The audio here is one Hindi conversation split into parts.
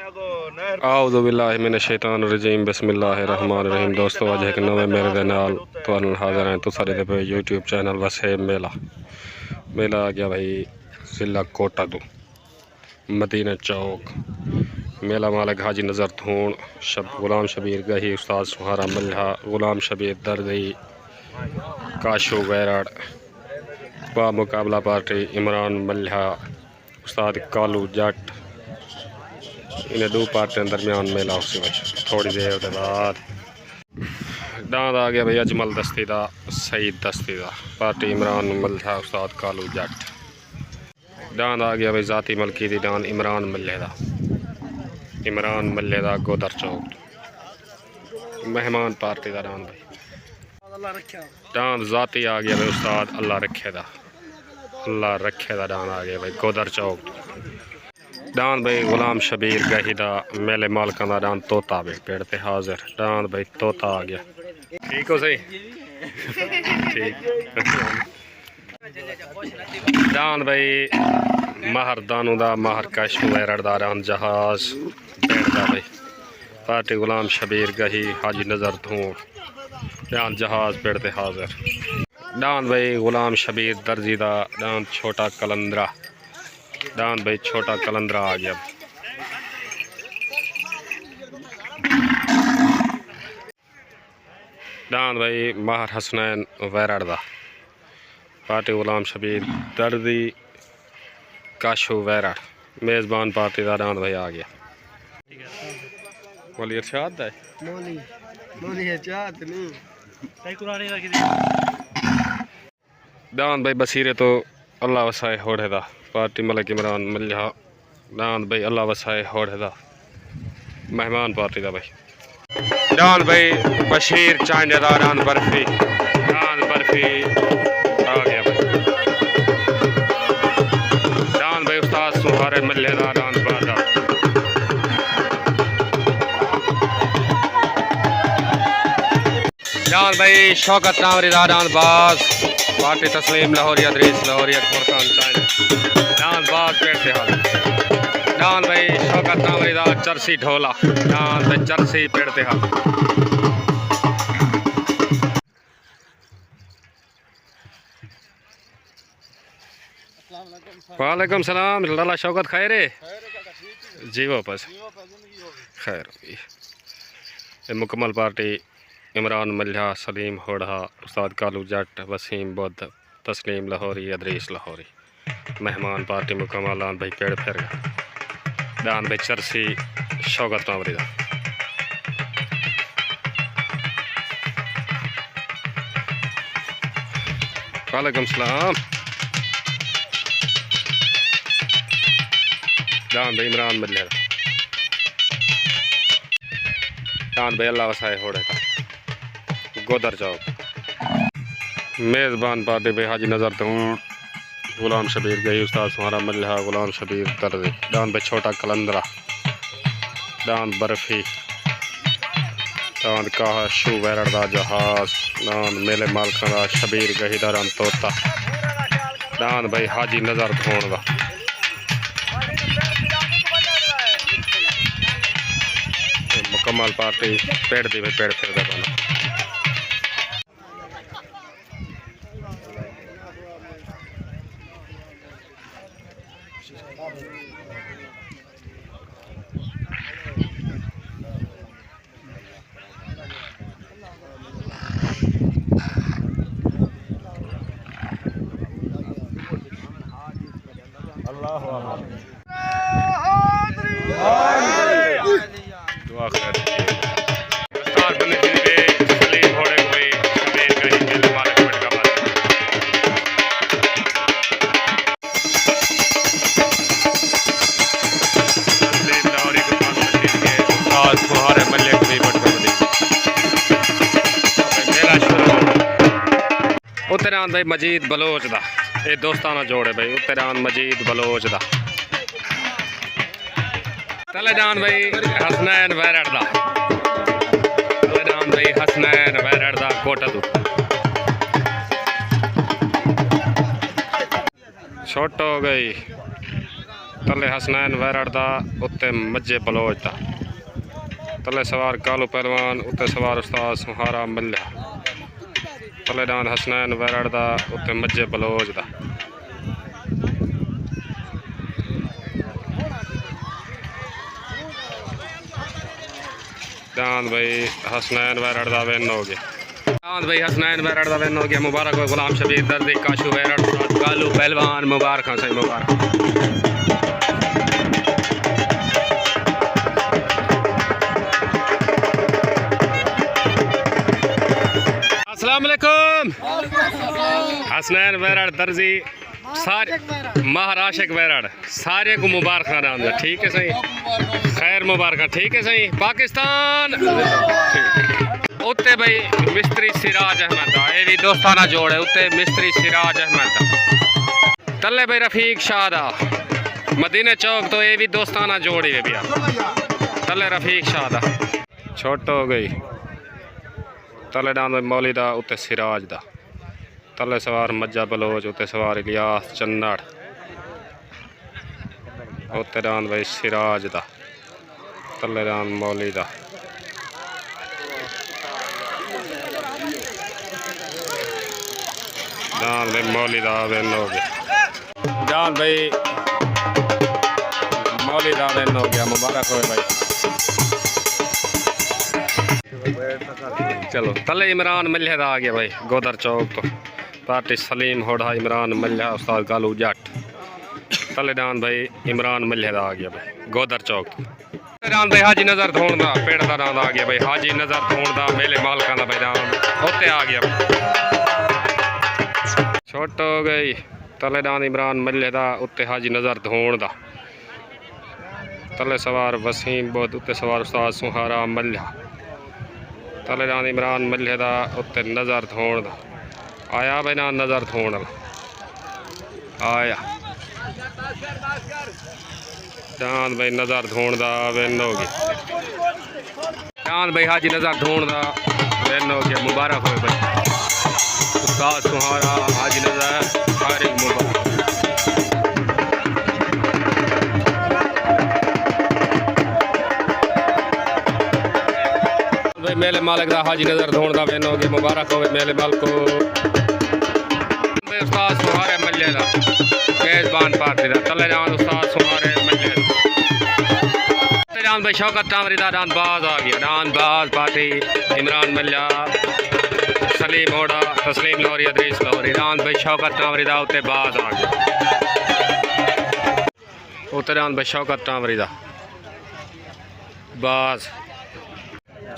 आऊज़ु बिल्लाहि मिनश शैतानिर रजीम बिस्मिल्लाहिर्रहमानिर रहीम। दोस्तों अज एक नवे मेरे दे नाल तुहानू हाज़िर हैं तुसारे दे पे यूट्यूब चैनल वसेब मेला आ गया भाई जिला कोटा तो मदीना चौक। मेला मालिक हाजी नज़र धूण गुलाम शबीर गही उस्ताद सुहारा मल्हा गुलाम शबीर दर्दी काशो वैराड़ बा मुकाबला पार्टी इमरान मल्हा उस्ताद कालू जट। इन्हें दो पार्टियों दरमियान मेला उसी थोड़ी देर के बाद डांद आ गया भाई अजमल दस्ती का सईद दस्ती का पार्टी इमरान मल्हा उस्ताद कालू जट। डांद आ गया भाई जाती मलकी दी डांद इमरान मल्ले का गोदर चौक मेहमान पार्टी का डांद भाई डांद जाती आ गया भाई उस्ताद अल्लाह रखे दा डांद आ गया भाई गोदर चौक। डांद भाई गुलाम शबीर गहीदा मेले मालका का डांद तोता भाई पेड़ ते हाजिर डांद भाई तोता आ गया। ठीक हो सही ठीक डांद भाई महर दानू दा महर कश वैरड़ दा डांद जहाज पेड़ दा भाई पार्टी गुलाम शबीर गही हाजी नज़र धूण डांद जहाज पेड़ ते हाजिर। डांद भाई गुलाम शबीर दर्जी दा डांद छोटा कलंदरा डांद भाई छोटा कलंदरा आ गया। डांद भाई माहर हसनैन वैराड़ दा पार्टी गुलाम शबीर दर्दी काशो वैराड़ मेज़बान पार्टी का डांद भाई आ गया। बोली इरशाद है डांद भाई बसीरे तो अल्लाह वसाए होड़े दा पार्टी मलिक इमरान मल्हा डांद भाई अल्लाह वसाए होड़े दा मेहमान पार्टी का भाई। डांद भाई बशीर चांडेदार डांद बर्फी आ गया भाई। डांद भाई उस्ताद सुहारे मल्लेदार डांद बादा डांद भाई शौकत नावरीदार डांद बाज पार्टी तस्लीम लाहौरिया दरीस लाहौरिया फुरकान चांडे डांद बाज पेड़ से हाल डांद भाई शौकत नावरीदार चरसी ढोला डांद भाई चरसी पेड़ से हाल। वालेकुम सलाम लाला शौकत खैर जी वापस खैर मुकम्मल पार्टी इमरान मल्हा सलीम होड़ा उस्ताद कालू जट वसीम बुद्ध तस्लीम लाहौरी अदरीस लाहौरी मेहमान पार्टी मुकम्मल डांद भाई पेड़ फिर डांद भाई चरसी शौकत नावरी दा वालेकुम सलाम डांद भाई इमरान मल्हा डांद भाई अल्लाह वसाए होड़े का गोदर चौक। मेज़बान पार्टी भाई हाजी नज़र धूण गुलाम शबीर गई उस्ताद सुहारा मल्हा गुलाम शबीर दर्दी डांद भाई छोटा कलंदरा डांद बर्फी डांद काशू वैरड़ दा जहाज डांद मेले मालका दा शबीर गही दा डांद तोता डांद भाई हाजी नज़र धूण दा मुकम्मल पार्टी पेड़ दी भाई पेड़ फिर दा दुआ खैर स्टार बने जिनके सलीम होड़े हुए शबीर गही मेले मालिक का बात तस्लीम लाहौरी के पास मशीन के उस्ताद सुहारे मल्ले को भी बटका मेला शुरू उत्तरान भाई मजीद बलोच दा ये दोस्ताना जोड़े भाई उत्तरान मजीद बलोच दा तले डांद भाई हसनैन वैराड़ दा डांद भाई हसनैन वैराड़ दा कोटा तू शॉट हो गई तले हसनैन वैरड़ दा उत्ते मज्जे बलोच दा तले सवार कालू पहलवान उत्ते सवार उस्ताद सुहारा मल्ला तले डांद हसनैन वैरड़ दा उत्ते मज्जे बलोच दा डांद भाई हसनैन वैरड़ दा विन हो गया। डांद भाई हसनैन वैरड़ दा विन हो गया। मुबारक हो गुलाम शबीर दर्दी काशू वैरड़ कालू पहलवान मुबारक सही मुबारक। अस्सलाम वालेकुम। हसनैन वैरड़ दर्जी सारे महर आशिक वैरड़ सारे को मुबारक आंदा ठीक है सही खैर मुबारक ठीक है सही। पाकिस्तान उत्ते भाई मिस्त्री सिराज अहमद दा ये भी दोस्ताना जोड़ है उत्ते मिस्त्री सिराज अहमद दा तले भाई रफीक शाह दा मदीने चौक तो ये भी दोस्ताना जोड़ ही भैया तले रफीक शाह दा छोट हो गई तले डांद मौली दा उत्ते सिराज दा तले सवार मज्जा बलोच उत्ते सवार इलियास चन्नड़ उत्ते डांद भाई सिराज दा तले डांद मौली दा डांद भाई मौली दा विन हो गया। डांद भाई मौली दा विन हो गया मुबारक हो भाई। चलो तले इमरान मल्हा दा आ गया भाई गोदर चौक तो पार्टी सलीम होड़ा इमरान मल्हा उस्ताद गालू जट तले डांद भाई इमरान मल्हा दा आ गया भाई गोदर चौक तो डांद भाई हाजी नज़र धोण दा पेड़ दा डांद आ गया भाई हाजी नज़र धोण दा मेले मालकां दा भाई डांद उत्ते आ गया भाई। छोट हो गई तले डांद इमरान मल्हा दा उत्ते हाजी नज़र धोण दा तले सवार वसीम बोध उत्ते सवार उस्ताद सुहारा मल्हा तले डांद इमरान मल्हा दा उत्ते नज़र धोण दा आया भाई ना नज़र धोण आया डांद भाई नज़र धोण दा विन हो गया। डांद भाई हाजी नज़र धोण दा विन हो गया मुबारक हो भाई उस्ताद सुहारा हाजी नज़र सारे मुबारक। मेले मालिक दा हाजी नज़र धोण दा विन हो गया मुबारक हो मेले मालिक को उस्ताद सुहारे मल्ले दा मेजबान पार्टी दा तले डांद उस्ताद सुहारे मल्ले डांद भाई शौकत टावरी दा डांद बाज आ गया डांद बाज पार्टी इमरान मल्ला सलीम होड़ा तस्लीम लाहौरी अदरीस लाहौरी डांद भाई शौकत टावरी दा उत्ते बाज आ गया उत्ते डांद भाई शौकत टावरी दा बाज।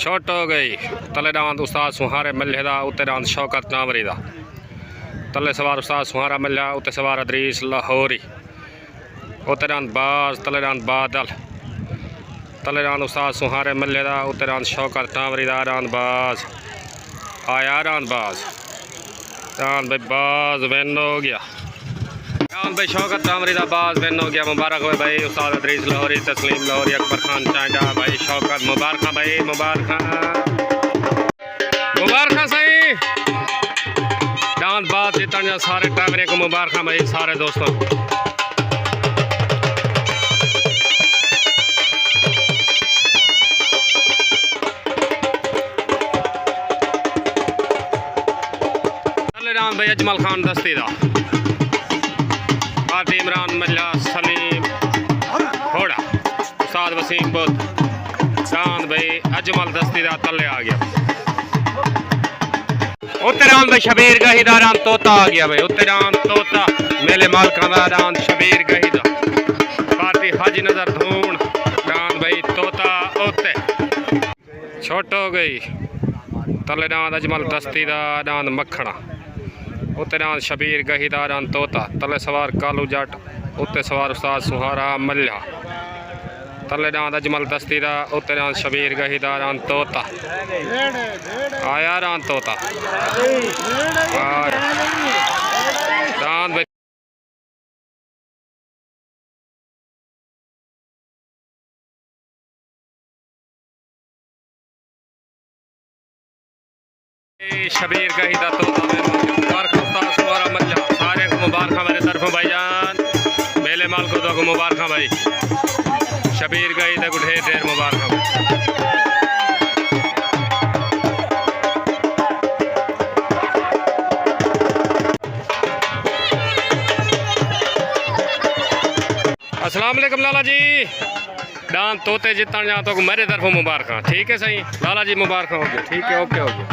छोट हो गई तले डांद उस्ताद सुहारे मल्हे दा उत्ते डांद शौकत टावरी दा तले सवार उस्ताद सुहारा मल्हा उत्ते सवार अदरीस लाहौरी उत्ते डांद बाज तले डांद बादल तले डांद उस्ताद सुहारे मल्हे दा उत्ते डांद शौकत टावरी दा डांद बाज आया डांद बाज डांद भाई बाज विन हो गया। डांद भाई शौकत टावरी दा बाज विन हो गया मुबारक हो भाई उस्ताद अदरीस लाहौरी तस्लीम लाहौरी अकबर खान चांडा भाई शौकत मुबारक भाई मुबारक सही। डांद बाज जीतन जा सारे टावरे को मुबारक भाई सारे दोस्तों। डांद भाई अजमल खान दस्ती दा पार्टी इमरान मल्ला सलीम होड़ा उस्ताद वसीम बुद्ध डांद भाई अजमल दस्ती दा तले आ गया। उत्ते डांद भाई शबीर गही दा डांद तोता आ गया भाई उत्ते डांद तोता मेले मालकां दा डांद शबीर गही दा पार्टी हाजी नज़र धूण डांद भाई तोता उत्ते। छोट हो गई तले डांद अजमल दस्ती दा डांद मखना उत्ते डांद शबीर गही दा डांद तोता तले सवार कालू जट उत्ते सवार उस्ताद सुहारा मल्हा तले डांद अजमल दस्ती दा उत्ते डांद शबीर गही दा डांद तोता आया डांद तोता डांद शबीर गही दा तोता मुबारक उस्ताद सुहारा मल्हा सारे को मुबारक मेरे तरफ भाईजान मेले माल को तो मुबारक भाई शबीर गई तो ढेर ढेर मुबारक। अस्सलाम वालेकुम लाला जी। डांस तोते जितन जा तो मेरे तरफों मुबारक। ठीक है सही लाला जी मुबारक हो गया। ठीक है ओके ओके।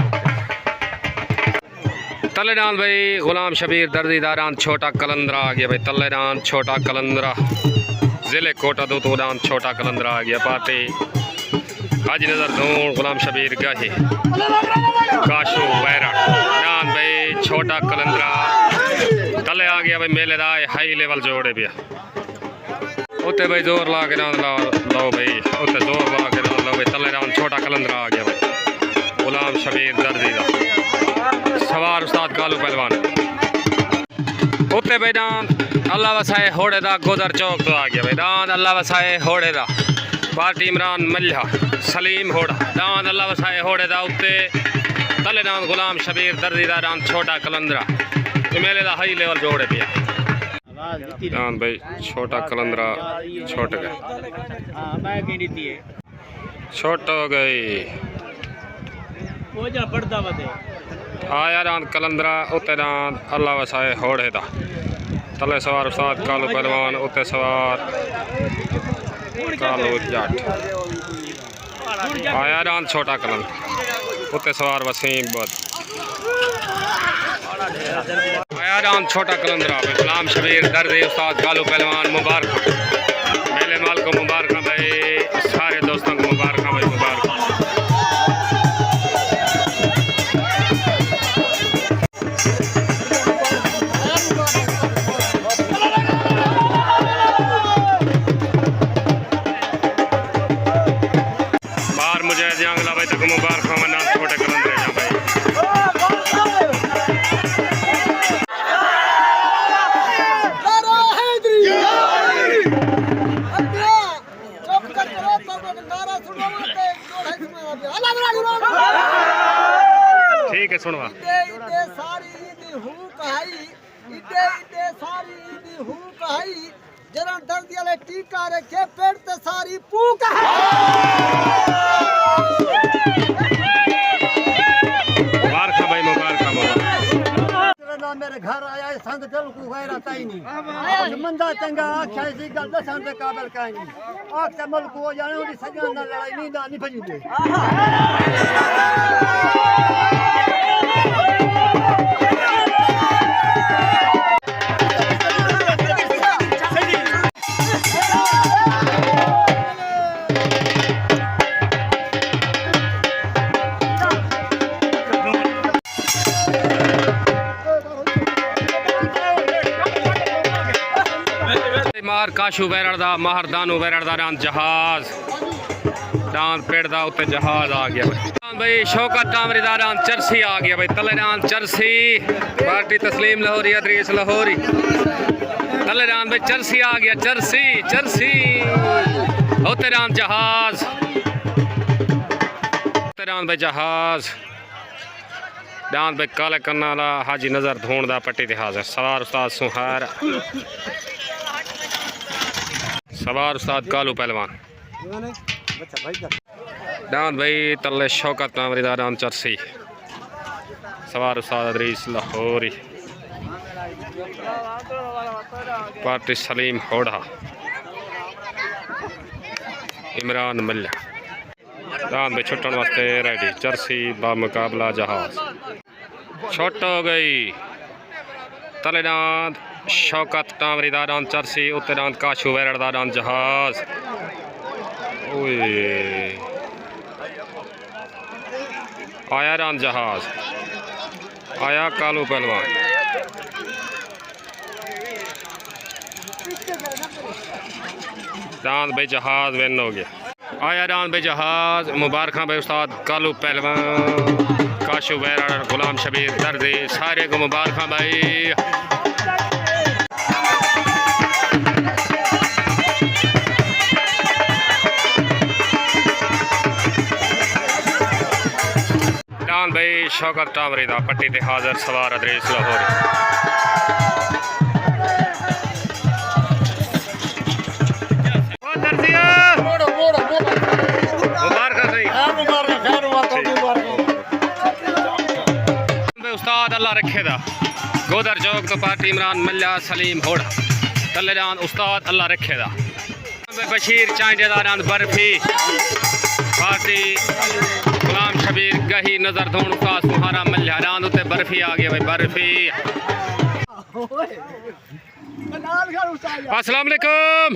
तले डांस भाई गुलाम शबीर दर्दी दारान छोटा कलंदरा आ गया भाई। तले डांस छोटा कलंदरा ज़िले कोटा दो तो डांस छोटा कलंदरा आ गया। पार्टी हाजी नज़र धूण गुलाम शबीर गाही काशू बैरा डांस भाई छोटा कलंदरा तले आ गया भाई। मेले दा हाई लेवल जोड़े पिया उत्ते भाई जोर ला के डांस लो भाई। उत्ते जोर ला के डांस लो भाई। तले डांस छोटा कलंदरा आ गया भाई गुलाम शबीर दर्दी दा सवार उस्ताद कालू पहलवान। उत्ते भाई डांस अल्लाह वसाए होड़े दा गोदर चौक तो आ गया भाई। डांस अल्लाह वसाए होड़े दा पार्टी इमरान मल्हा सलीम होड़ा डांस अल्लाह वसाए होड़े दा उत्ते तले डांस गुलाम शबीर दर्दी दा डांस छोटा कलंदरा मेले दा हाई लेवल जोड़े पिया डांस भाई छोटा कलंदरा छोट गए छोट हो गई आया डांस कलंदरा उत्ते डांस अल्लाह वसाए होड़े दा तले सवार उस्ताद कालू पहलवान उत्ते सवार कालू जाट आया डांस छोटा कलंदरा उत्ते सवार वसीम बद आया डांस छोटा कलंदरा गुलाम शबीर दर्दी उस्ताद कालू पहलवान मुबारक। मेले माल को मुबारक भाई सारे दोस्तों को मुबारक भाई मुबारक। बाहर मुझे जंगला भाई तक मुबारक नाम छोटे कलंदरे जा भाई। ठीक है सुनवा जरा दर्दी वाले टीका रखे पेट ते सारी पूक है। मुबारक भाई मुबारक मेरे घर आया संग दिल को गैर आता ही नहीं मंदा चंगा आख्या सी गल दसन दे काबिल काई नहीं आख ते मुल्क हो जाने ओदी सजन ना लड़ाई नहीं ना नहीं भजी दे। मार काशू बैरड़ा माहर दानू बैरड़ा डांस जहाज डांस पेड़दा उत्ते जहाज आ गया भाई। शौकत टामरी दा डांस चरसी आ गया भाई। तले डांस चरसी पार्टी तस्लीम लाहौरी अदरीस लाहौरी तले डांस भाई चरसी आ गया चरसी चरसी उत्ते डांस जहाज उत्ते डांस भाई जहाज डांस भाई काले कन्ना वाला हाजी नज़र धूण दा पट्टी इतिहास है। सवार उस्ताद सुहार सवार उस्ताद कालू पहलवान डांस भाई तले शौकत नामरी दा डांस चरसी सवार उस्ताद अदरीस लाहौरी पार्टी सलीम होड़ा इमरान मल्ला डांस भाई छुट्टन वास्ते रेडी चरसी बामुकाबला जहाज छोट हो गई। तले डांस शौकत टामरी दा डांस चरसी उत्ते डांस काशू बैरड़ दा डांस जहाज आया डांस जहाज आया कालू पहलवान डांस भाई जहाज विन हो गया। आया डांस भाई जहाज मुबारक भाई उस्ताद कालू पहलवान काशू बैरड़ गुलाम शबीर दर्दी सारे को मुबारक भाई। डांस भाई शौकत टामरी दा पट्टी ते हाजर सवार अदरीस लाहौरी अल्लाह रखे दा गोदर चौक तो पार्टी इमरान मल्ला सलीम होड़ तले जान उस्ताद अल्लाह रखे दा बशीर चांडेदार बर्फी पार्टी गुलाम शबीर गही नजर धोन उस्ताद सुहारा मल्ला रान उते बर्फी आ गई भाई बर्फी। अस्सलाम वालेकुम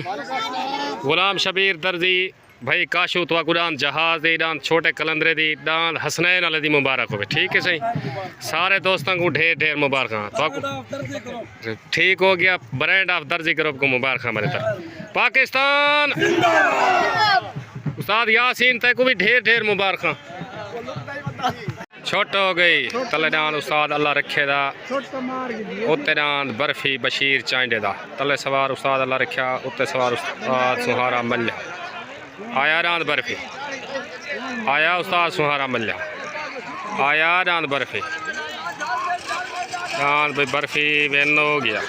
गुलाम शबीर दर्जी भाई काशू तो कुरान जहाज दी डांस छोटे कलंदरे दी डांस हसनैन वाले दी मुबारक हो ठीक है सही सारे दोस्तों को ढेर ढेर मुबारक तो ठीक हो गया ब्रांड ऑफ दर्जी ग्रुप को मुबारक मेरे तरफ। पाकिस्तान उस्ताद यासीन तय को भी ढेर ढेर मुबारक। छोट हो गई तले डांस उस्ताद अल्लाह रखे दा उत्ते डांस बर्फी बशीर चांडे दा तले सवार उस्ताद अल्लाह रखा उत्ते सवार उस्ताद सुहारा मल्ला आया रान बर्फी आया उस्ताद सुहारा मल्ला आया रान बर्फी रान भाई बर्फी बेन हो गया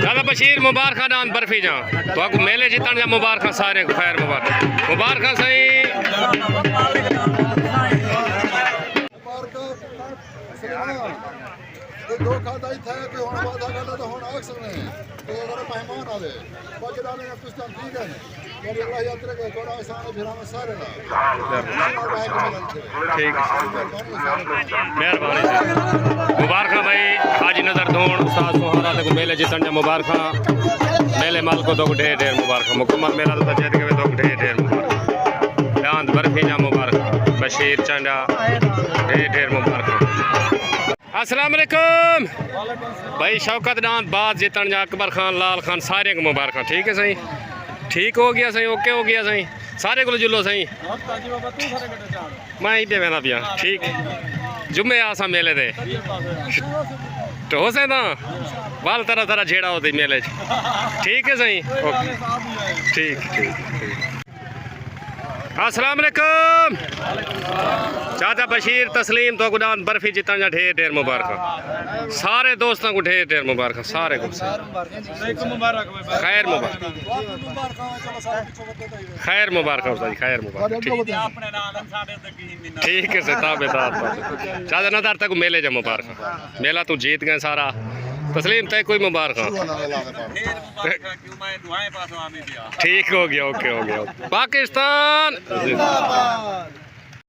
दादा बशीर मुबारक दान बर्फी जा तो आपको मेले जीतन जा मुबारक सारे को खैर मुबारक सही। दो खाता ही था कि होना बात आगा तो होना अक्सर नहीं तो अगर मेहमान आवे बाकी डाले ना कुछ टाइम ठीक है और अल्लाह यात्रा के थोड़ा आसान है फिर हम सारे ना ठीक मेहरबानी मुबारक भाई हाजी नजर धोन उस्ताद सुहारा को मेले जीतन जा मुबारक मेले माल को दो ढेर ढेर मुबारक मुकम्मल मेला तो जीत के दो ढेर ढेर मुबारक डांस बर्फी जा मुबारक बशीर चांडा ढेर ढेर मुबारक। अस्सलाम वालेकुम भाई शौकत डांस बाद जीतन जा अकबर खान लाल खान सारे को मुबारक ठीक है सही ठीक हो गया सही ओके हो गया सही सारे को जुलो सही मैं ही पे बहना पिया ठीक जुम्मे आसा मेले दे तो हो से ना बाल तरह तरह झेड़ा होती मेले ठीक है सही ओके ठीक ठीक ठीक। अस्सलाम वालेकुम चाचा बशीर तस्लीम तो गुदान बर्फी जितना जा ढेर ढेर मुबारक सारे दोस्तों को ढेर ढेर मुबारक सारे को खैर मुबारक खैर मुबारक खैर मुबारक ठीक है ताबेदार चाचा नदार तक मेले जा मुबारक मेला तू जीत गए सारा तस्लीम तय कोई मुबारक ठीक हो गया ओके हो गया पाकिस्तान।